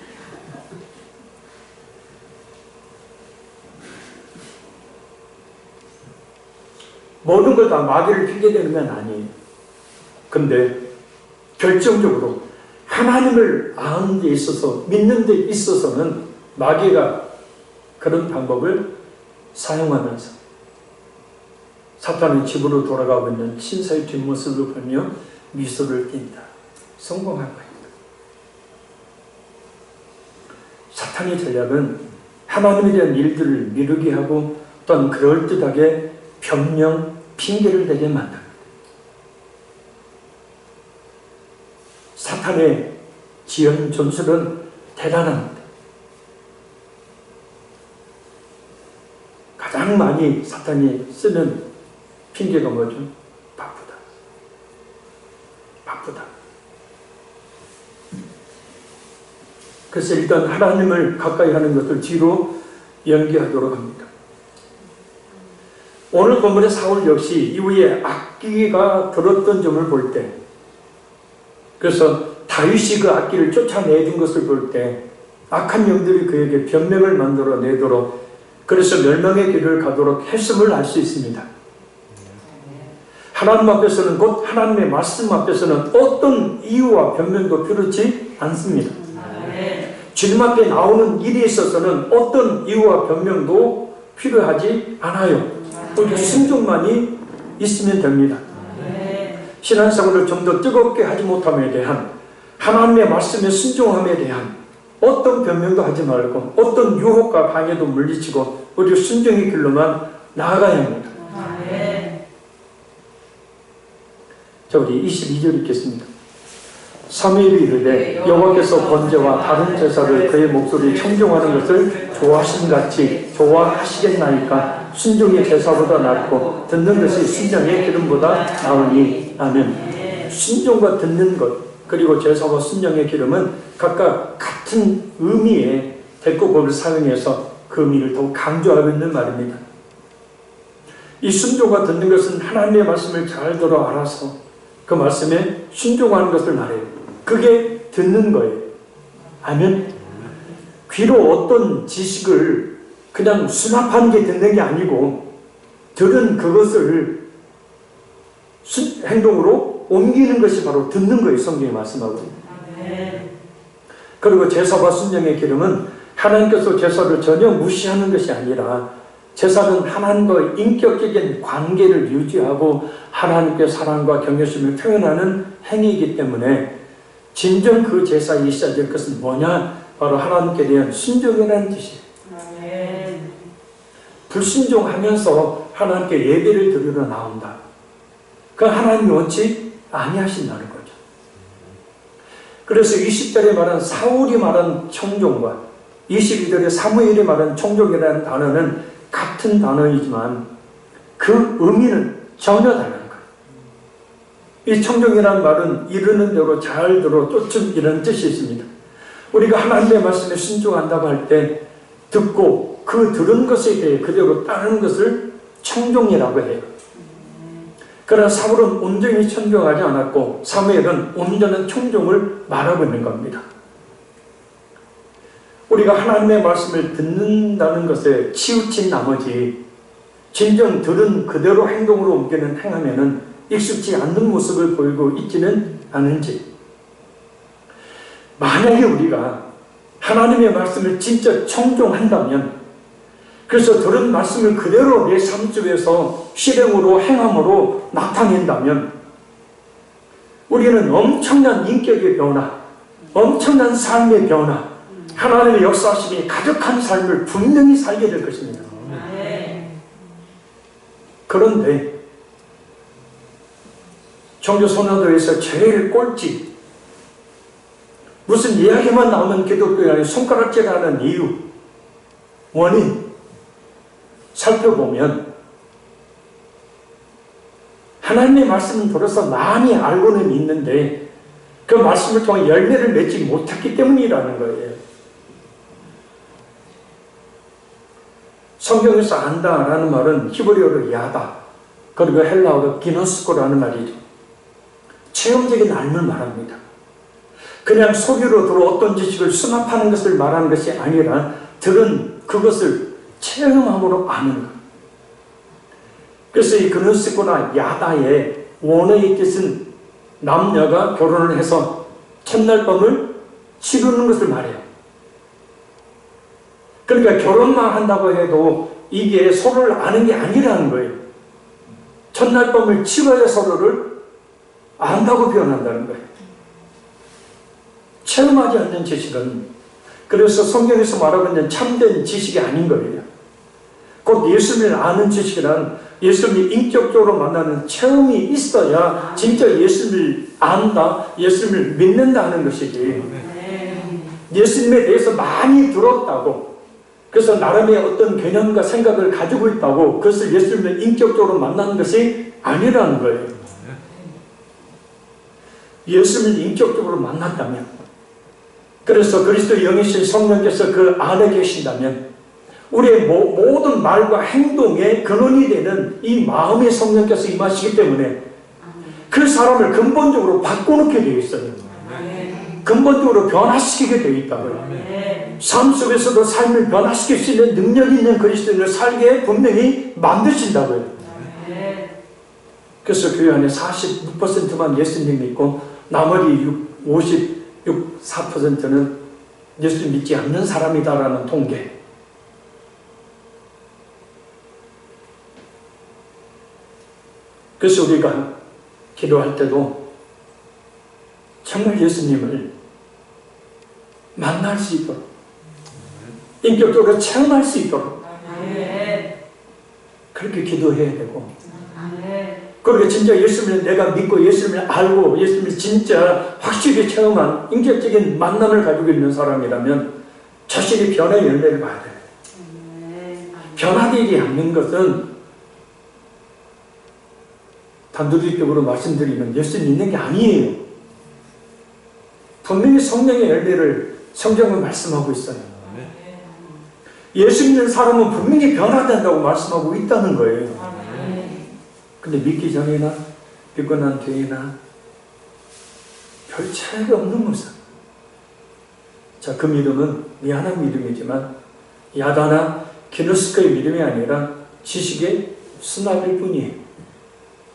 모든 걸 다 마귀를 핑계대는 건 아니에요. 근데 결정적으로 하나님을 아는 데 있어서, 믿는 데 있어서는 마귀가 그런 방법을 사용하면서 사탄의 집으로 돌아가고 있는 신사의 뒷모습을 보며 미소를 띈다. 성공한 거예요. 사탄의 전략은 하나님에 대한 일들을 미루게 하고 또는 그럴듯하게 변명, 핑계를 대게 만듭니다. 사탄의 지연 전술은 대단합니다. 가장 많이 사탄이 쓰는 핑계가 뭐죠? 바쁘다. 바쁘다. 그래서 일단 하나님을 가까이 하는 것을 뒤로 연기하도록 합니다. 오늘 본문의 사울 역시 이후에 악기가 들었던 점을 볼 때, 그래서 다윗이 그 악기를 쫓아내준 것을 볼 때 악한 영들이 그에게 변명을 만들어 내도록, 그래서 멸망의 길을 가도록 했음을 알 수 있습니다. 하나님 앞에서는, 곧 하나님의 말씀 앞에서는 어떤 이유와 변명도 필요치 않습니다. 주님 앞에 나오는 일에 있어서는 어떤 이유와 변명도 필요하지 않아요. 오직 순종만이 있으면 됩니다. 신앙생활을 좀 더 뜨겁게 하지 못함에 대한, 하나님의 말씀에 순종함에 대한 어떤 변명도 하지 말고 어떤 유혹과 방해도 물리치고 오직 순종의 길로만 나아가야 합니다. 자, 우리 22절 읽겠습니다. 사무엘이 이르되 여호와께서 번제와 다른 제사를 그의 목소리에 청종하는 것을 좋아하심같이 좋아하시겠나이까. 순종의 제사보다 낫고 듣는 것이 순종의 기름보다 나으니. 아멘. 순종과 듣는 것, 그리고 제사와 순종의 기름은 각각 같은 의미의 대꾸법을 사용해서 그 의미를 더욱 강조하고 있는 말입니다. 이 순종과 듣는 것은 하나님의 말씀을 잘 들어 알아서 그 말씀에 순종하는 것을 말해요. 그게 듣는 거예요. 아멘. 귀로 어떤 지식을 그냥 수납하는 게 듣는 게 아니고, 들은 그것을 행동으로 옮기는 것이 바로 듣는 거예요. 성경이 말씀하고. 그리고 제사와 순종의 기름은 하나님께서 제사를 전혀 무시하는 것이 아니라, 제사는 하나님과 인격적인 관계를 유지하고 하나님께 사랑과 경외심을 표현하는 행위이기 때문에 진정 그 제사에 있어야 될 것은 뭐냐? 바로 하나님께 대한 순종이라는 뜻이에요. 불순종하면서 하나님께 예배를 드리러 나온다. 그 하나님이 원치 아니하신다는 거죠. 그래서 20절에 말한 사울이 말한 청종과 22절에 사무엘이 말한 청종이라는 단어는 같은 단어이지만 그 의미는 전혀 다른 거예요. 이 청종이라는 말은 이르는 대로 잘 들어 쫓음, 이런 뜻이 있습니다. 우리가 하나님의 말씀에 순종한다고 할 때 듣고 그 들은 것에 대해 그대로 따르는 것을 청종이라고 해요. 그러나 사울은 온전히 청종하지 않았고 사무엘은 온전한 청종을 말하고 있는 겁니다. 우리가 하나님의 말씀을 듣는다는 것에 치우친 나머지 진정 들은 그대로 행동으로 옮기는 행하면은 익숙지 않는 모습을 보이고 있지는 않은지, 만약에 우리가 하나님의 말씀을 진짜 청종한다면, 그래서 들은 말씀을 그대로 내 삶 속에서 실행으로 행함으로 나타낸다면 우리는 엄청난 인격의 변화, 엄청난 삶의 변화, 하나님의 역사심이 가득한 삶을 분명히 살게 될 것입니다. 그런데 종교선언도에서 제일 꼴찌, 무슨 이야기만 나오면 기독교에 아니라 손가락질하는 이유, 원인 살펴보면 하나님의 말씀은 들어서 많이 알고는 있는데 그 말씀을 통해 열매를 맺지 못했기 때문이라는 거예요. 성경에서 안다라는 말은 히브리어로 야다, 그리고 헬라어로 기노스코라는 말이죠. 체험적인 알을 말합니다. 그냥 소리로 들어 어떤 지식을 수납하는 것을 말하는 것이 아니라 들은 그것을 체험함으로 아는 것. 그래서 이 기노스코나 야다의 원어의 뜻은 남녀가 결혼을 해서 첫날 밤을 치르는 것을 말해요. 그러니까 결혼만 한다고 해도 이게 서로를 아는 게 아니라는 거예요. 첫날 밤을 치러야 서로를 안다고 표현한다는 거예요. 체험하지 않는 지식은, 그래서 성경에서 말하고 있는 참된 지식이 아닌 거예요. 곧 예수님을 아는 지식이란 예수님이 인격적으로 만나는 체험이 있어야 진짜 예수님을 안다, 예수님을 믿는다 하는 것이지. 예수님에 대해서 많이 들었다고, 그래서 나름의 어떤 개념과 생각을 가지고 있다고 그것을 예수님을 인격적으로 만나는 것이 아니라는 거예요. 예수님을 인격적으로 만났다면, 그래서 그리스도 영이신 성령께서 그 안에 계신다면 우리의 모든 말과 행동의 근원이 되는 이 마음의 성령께서 임하시기 때문에 그 사람을 근본적으로 바꿔놓게 되어 있어요. 근본적으로 변화시키게 되어 있다고요. 삶 속에서도 삶을 변화시킬 수 있는 능력이 있는 그리스도인을 살게 분명히 만드신다고요. 그래서 교회 안에 46%만 예수님 믿고 나머지 54%는 예수님 믿지 않는 사람이다라는 통계. 그래서 우리가 기도할 때도 정말 예수님을 만날 수 있도록, 인격적으로 체험할 수 있도록 그렇게 기도해야 되고, 그렇게 진짜 예수님을 내가 믿고 예수님을 알고 예수님을 진짜 확실히 체험한 인격적인 만남을 가지고 있는 사람이라면 자신이 변화의 열매를 봐야 돼요. 변화되지 않는 것은 단도직입적으로 말씀드리면 예수님 믿는 게 아니에요. 분명히 성령의 열매를 성경은 말씀하고 있어요. 예수 믿는 사람은 분명히 변화된다고 말씀하고 있다는 거예요. 근데 믿기 전이나 믿고 난 뒤에나 별 차이가 없는 모습. 자, 그 믿음은 미안한 믿음이지만 야다나 기노스코의 믿음이 아니라 지식의 수납일 뿐이에요.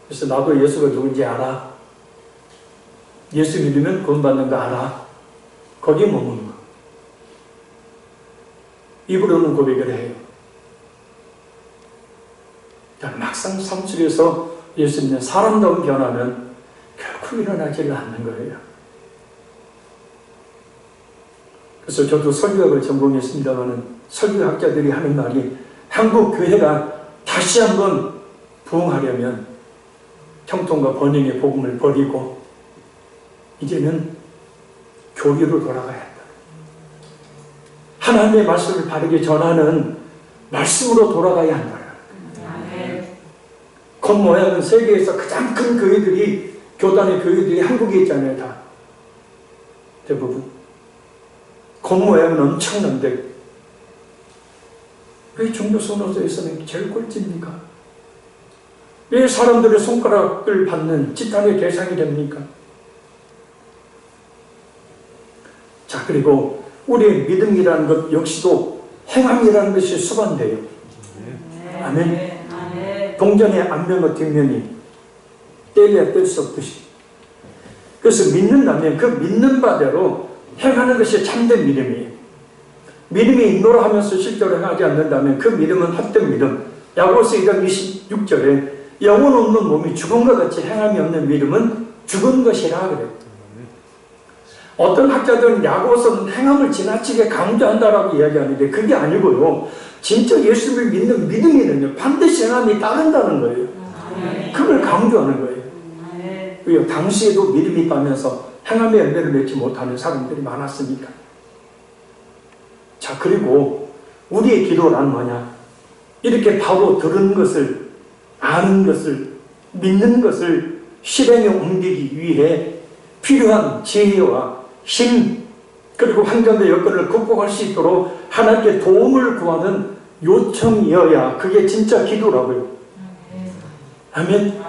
그래서 나도 예수가 누군지 알아. 예수 믿으면 구원받는 거 알아. 거기에 머무는 거. 입으로는 고백을 해요. 막상 삶 속에서 예수 믿는 사람다운 변화는 결코 일어나지 않는 거예요. 그래서 저도 설교학을 전공했습니다만 설교학자들이 하는 말이 한국 교회가 다시 한번 부흥하려면 형통과 번영의 복음을 버리고 이제는 교리로 돌아가야 한다. 하나님의 말씀을 바르게 전하는 말씀으로 돌아가야 한다. 겉모양은 세계에서 가장 큰 교회들이, 교단의 교회들이 한국에 있잖아요. 다 대부분 겉모양은 엄청난데 왜 종교선언서에서는 제일 꼴찌입니까? 왜 사람들의 손가락을 받는 지탄의 대상이 됩니까? 자, 그리고 우리의 믿음이라는 것 역시도 행함이라는 것이 수반돼요. 아멘. 동전의 앞면과 뒷면이 떼려야 뗄 수 없듯이. 그래서 믿는다면 그 믿는 바대로 행하는 것이 참된 믿음이에요. 믿음이 인도를 하면서 실제로 행하지 않는다면 그 믿음은 헛된 믿음. 야고보서 2장 26절에 영혼 없는 몸이 죽은 것 같이 행함이 없는 믿음은 죽은 것이라 그래요. 어떤 학자들은 야고보서는 행함을 지나치게 강조한다라고 이야기하는데 그게 아니고요. 진짜 예수를 믿는 믿음에는요, 반드시 행함이 따른다는 거예요. 그걸 강조하는 거예요. 왜요? 당시에도 믿음이 있다면서 행함의 열매를 맺지 못하는 사람들이 많았으니까. 자, 그리고 우리의 기도란 뭐냐? 이렇게 바로 들은 것을, 아는 것을, 믿는 것을 실행에 옮기기 위해 필요한 지혜와 힘, 그리고 환경과 여건을 극복할 수 있도록 하나님께 도움을 구하는 요청이어야 그게 진짜 기도라고요. 아멘.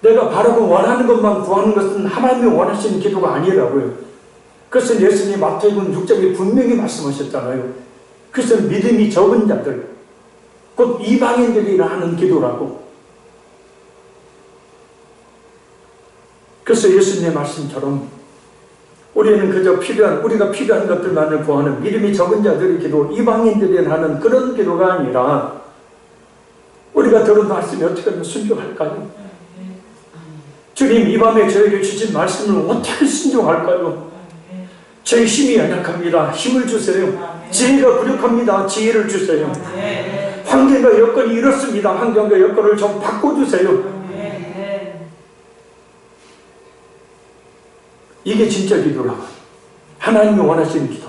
내가 바라고 원하는 것만 구하는 것은 하나님이 원하시는 기도가 아니라고요. 그래서 예수님이 마태복음 6장에 분명히 말씀하셨잖아요. 그래서 믿음이 적은 자들, 곧 이방인들이 하는 기도라고. 그래서 예수님의 말씀처럼 우리는 그저 우리가 필요한 것들만을 구하는 믿음이 적은 자들의 기도, 이방인들이 하는 그런 기도가 아니라 우리가 들은 말씀이 어떻게 하면 순종할까요? 주님, 이 밤에 저에게 주신 말씀을 어떻게 순종할까요? 저희 힘이 연약합니다. 힘을 주세요. 지혜가 부족합니다. 지혜를 주세요. 환경과 여건이 이렇습니다. 환경과 여건을 좀 바꿔주세요. 이게 진짜 기도라고. 하나님이 원하시는 기도.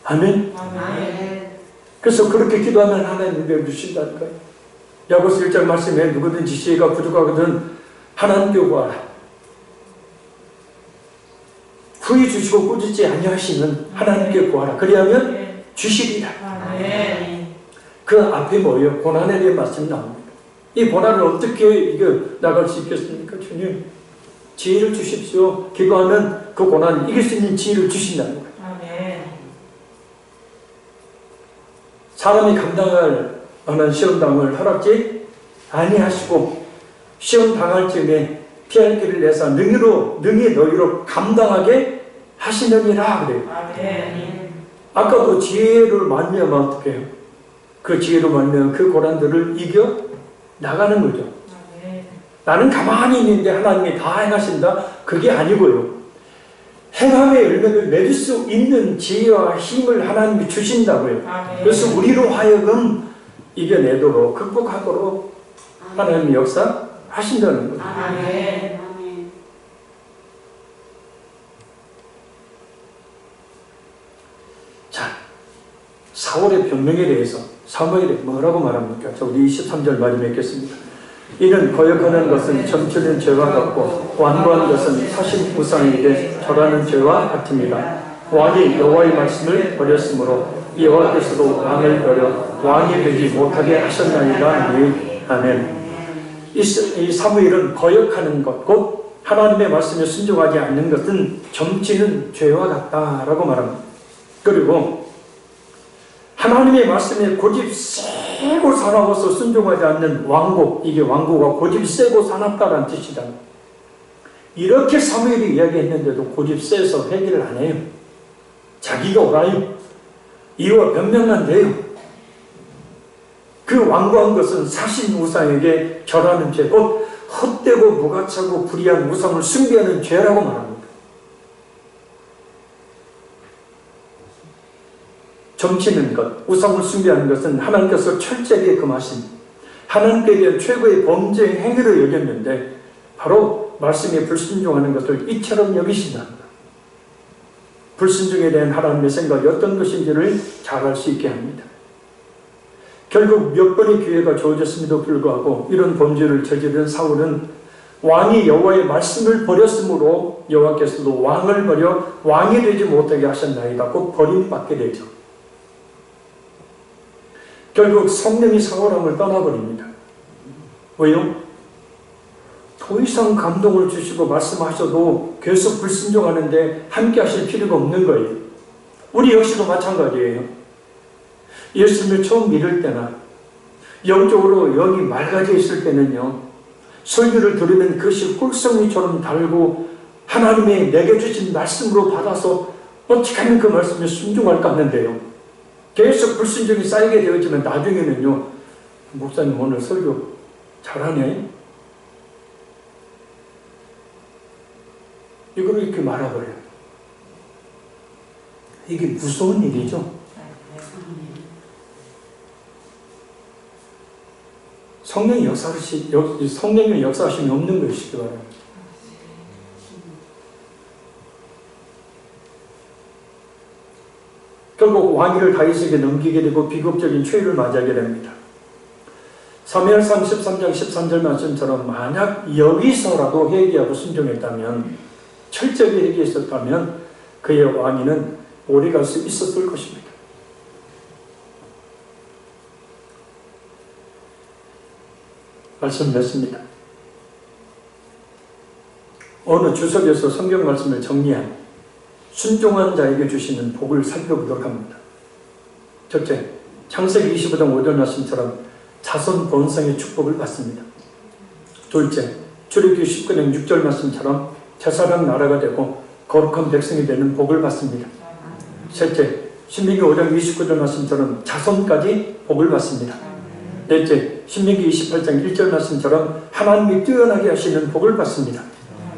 아멘? 그래서 그렇게 기도하면 하나님이 은혜를 주신다니까요. 야고보서 1장 말씀에 누구든지 지혜가 부족하거든 하나님께 구하라. 후히 주시고 꾸짖지 아니하시는 하나님께 구하라. 그리하면 주시리라. 그 앞에 뭐예요? 고난에 대한 말씀이 나옵니다. 이 고난을 어떻게 이겨 나갈 수 있겠습니까? 주님, 지혜를 주십시오. 기도하면 그 고난을 이길 수 있는 지혜를 주신다는 거예요. 사람이 감당할 만한 시험당을 허락지 아니하시고 시험 당할 즈음에 피할 길을 내사 능히 너희로 감당하게 하시느니라 그래요. 아까도 지혜를 말미암아 어떻게 해요? 그 지혜로 말미암아 그 고난들을 이겨 나가는 거죠. 나는 가만히 있는데 하나님이 다 행하신다? 그게 아니고요. 행함의 열매를 맺을 수 있는 지혜와 힘을 하나님이 주신다고요. 그래서 우리로 하여금 이겨내도록, 극복하도록 하나님이 역사하신다는 거예요. 자, 사울의 변명에 대해서 사무엘이 뭐라고 말합니까? 자, 우리 23절 말씀 읽겠습니다. 이는 거역하는 것은 점치는 죄와 같고 완고한 것은 사신 우상에게 절하는 죄와 같습니다. 왕이 여호와의 말씀을 버렸으므로 여호와께서도 왕을 버려 왕이 되지 못하게 하셨나이다. 아멘. 이 사무엘은 거역하는 것, 곧 하나님의 말씀에 순종하지 않는 것은 점치는 죄와 같다라고 말합니다. 그리고 하나님의 말씀에 고집 세고 사나워서 순종하지 않는 왕고, 이게 왕고가 고집 세고 사납다라는 뜻이다. 이렇게 사무엘이 이야기했는데도 고집 세서 회개를 안 해요. 자기가 옳아요. 이와 변명만 돼요. 그 완고한 것은 사신 우상에게 절하는 죄, 곧 헛되고 무가차고 불의한 우상을 숭배하는 죄라고 말합니다. 점치는 것, 우상을 숭배하는 것은 하나님께서 철저하게 금하신 하나님께 대한 최고의 범죄 행위로 여겼는데 바로 말씀에 불순종하는 것을 이처럼 여기신답니다. 불순종에 대한 하나님의 생각이 어떤 것인지를 잘 알 수 있게 합니다. 결국 몇 번의 기회가 주어졌음에도 불구하고 이런 범죄를 저지른 사울은 왕이 여호와의 말씀을 버렸으므로 여호와께서도 왕을 버려 왕이 되지 못하게 하셨나이다. 곧 버림받게 되죠. 결국 성령이 사울왕을 떠나버립니다. 왜요? 더 이상 감동을 주시고 말씀하셔도 계속 불순종하는데 함께 하실 필요가 없는 거예요. 우리 역시도 마찬가지예요. 예수님을 처음 믿을 때나 영적으로 영이 맑아져 있을 때는요, 설교를 들으면 그것이 꿀성리처럼 달고 하나님의 내게 주신 말씀으로 받아서 어떻게 하면 그 말씀에 순종할까 하는데요, 계속 불순종이 쌓이게 되어지면 나중에는요, 목사님 오늘 설교 잘하네? 이걸 이렇게 말아버려요. 이게 무서운 일이죠. 성령의 역사하심이 없는 것이기 바랍니다. 결국 왕위를 다윗에게 넘기게 되고 비극적인 최후를 맞이하게 됩니다. 사무엘상 13장 13절 말씀처럼 만약 여기서라도 회개하고 순종했다면, 철저히 회개했었다면 그의 왕위는 오래갈 수 있었을 것입니다. 말씀 맺습니다. 어느 주석에서 성경 말씀을 정리한 순종한 자에게 주시는 복을 살펴보도록 합니다. 첫째, 창세기 25장 5절 말씀처럼 자손 번성의 축복을 받습니다. 둘째, 출애굽기 19장 6절 말씀처럼 제사장 나라가 되고 거룩한 백성이 되는 복을 받습니다. 셋째, 신명기 5장 29절 말씀처럼 자손까지 복을 받습니다. 넷째, 신명기 28장 1절 말씀처럼 하나님이 뛰어나게 하시는 복을 받습니다.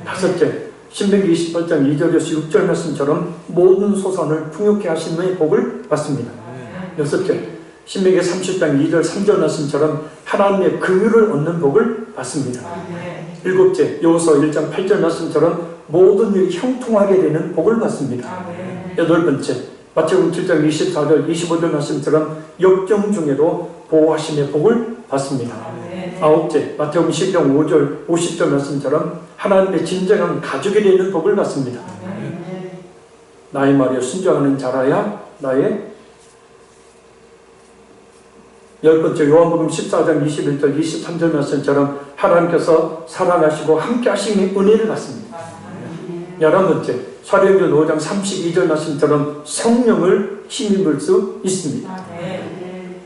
다섯째, 신명기 28장 2절에서 6절 말씀처럼 모든 소산을 풍요케 하시는 복을 받습니다. 여섯째, 신명기 30장 2절 3절 말씀처럼 하나님의 긍휼을 얻는 복을 받습니다. 일곱째, 여호수아 1장 8절 말씀처럼 모든 일이 형통하게 되는 복을 받습니다. 여덟 번째, 마태복음 7장 24절 25절 말씀처럼 역경 중에도 보호하심의 복을 받습니다. 아홉째, 마태복음 12장 5절 50절 말씀처럼 하나님의 진정한 가족이 되는 복을 받습니다. 나의 말에 순종하는 자라야 나의. 열 번째, 요한복음 14장 21절 23절 말씀처럼 하나님께서 사랑하시고 함께 하시는 은혜를 받습니다. 11번째, 사도행전 5장 32절 말씀처럼 성령을 힘입을 수 있습니다.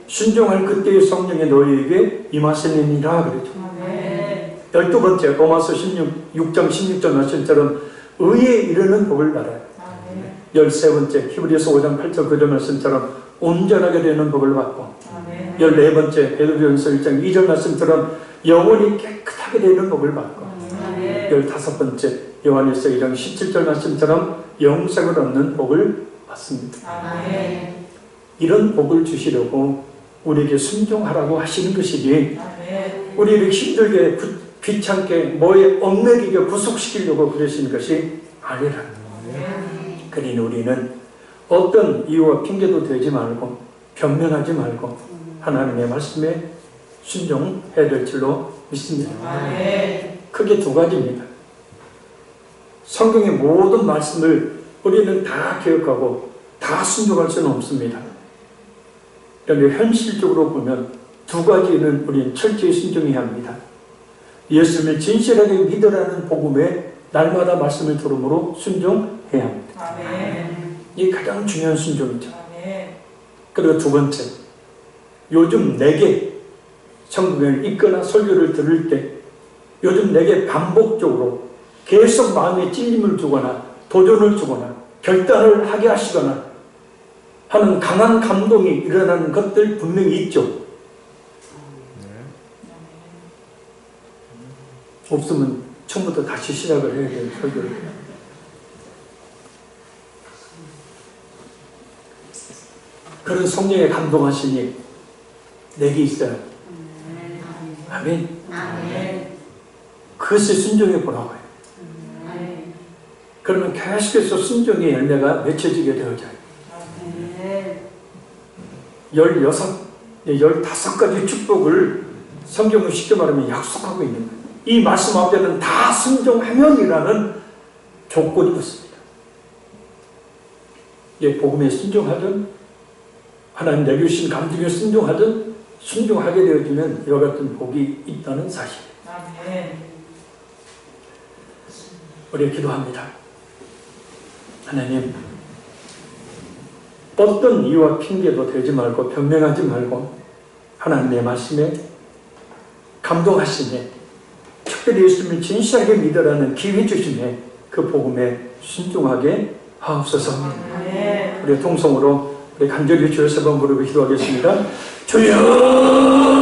순종할 그때의 성령이 너희에게 임하시느니라 그랬죠. 12번째, 로마서 6장 16절 말씀처럼 의에 이르는 복을 받아요. 13번째, 히브리서 5장 8절 9절 말씀처럼 온전하게 되는 복을 받고, 14번째, 베드로전서 1장 2절 말씀처럼 영혼이 깨끗하게 되는 복을 받고, 15번째, 요한일서 2장 17절 말씀처럼 영생을 얻는 복을 받습니다. 이런 복을 주시려고 우리에게 순종하라고 하시는 것이지, 우리를 힘들게 귀찮게 뭐에 얽매이게 구속시키려고 그러시는 것이 아니라는 거예요. 그러니 우리는 어떤 이유와 핑계도 대지 말고 변명하지 말고 하나님의 말씀에 순종해야 될 줄로 믿습니다. 크게 두 가지입니다. 성경의 모든 말씀을 우리는 다 기억하고 다 순종할 수는 없습니다. 그런데 현실적으로 보면 두 가지는 우리는 철저히 순종해야 합니다. 예수님을 진실하게 믿으라는 복음에 날마다 말씀을 들음으로 순종해야 합니다. 이게 가장 중요한 순종이죠. 그리고 두 번째, 요즘 내게 성경을 읽거나 설교를 들을 때 요즘 내게 반복적으로 계속 마음에 찔림을 주거나 도전을 주거나 결단을 하게 하시거나 하는 강한 감동이 일어나는 것들 분명히 있죠. 없으면 처음부터 다시 시작을 해야 돼요, 설교를. 그런 성령의 감동하시니 내게 있어요. 아멘. 그것을 순종해 보라고요. 그러면 계속해서 순종의 열매가 맺혀지게 되어져요. 15가지 축복을 성경은 쉽게 말하면 약속하고 있는 거예요. 이 말씀 앞에는 다 순종하면이라는 조건이 있습니다. 예, 복음에 순종하든 하나님 내주신 감동에 순종하게 되어지면 이와 같은 복이 있다는 사실. 우리 기도합니다. 하나님, 어떤 이유와 핑계도 대지 말고 변명하지 말고 하나님의 말씀에 감동하시네, 특별히 예수님을 진실하게 믿으라는 기회 주시네, 그 복음에 순종하게 하옵소서. 우리 통성으로 우리 간절히 주여 세 번 부르고 기도하겠습니다. 주여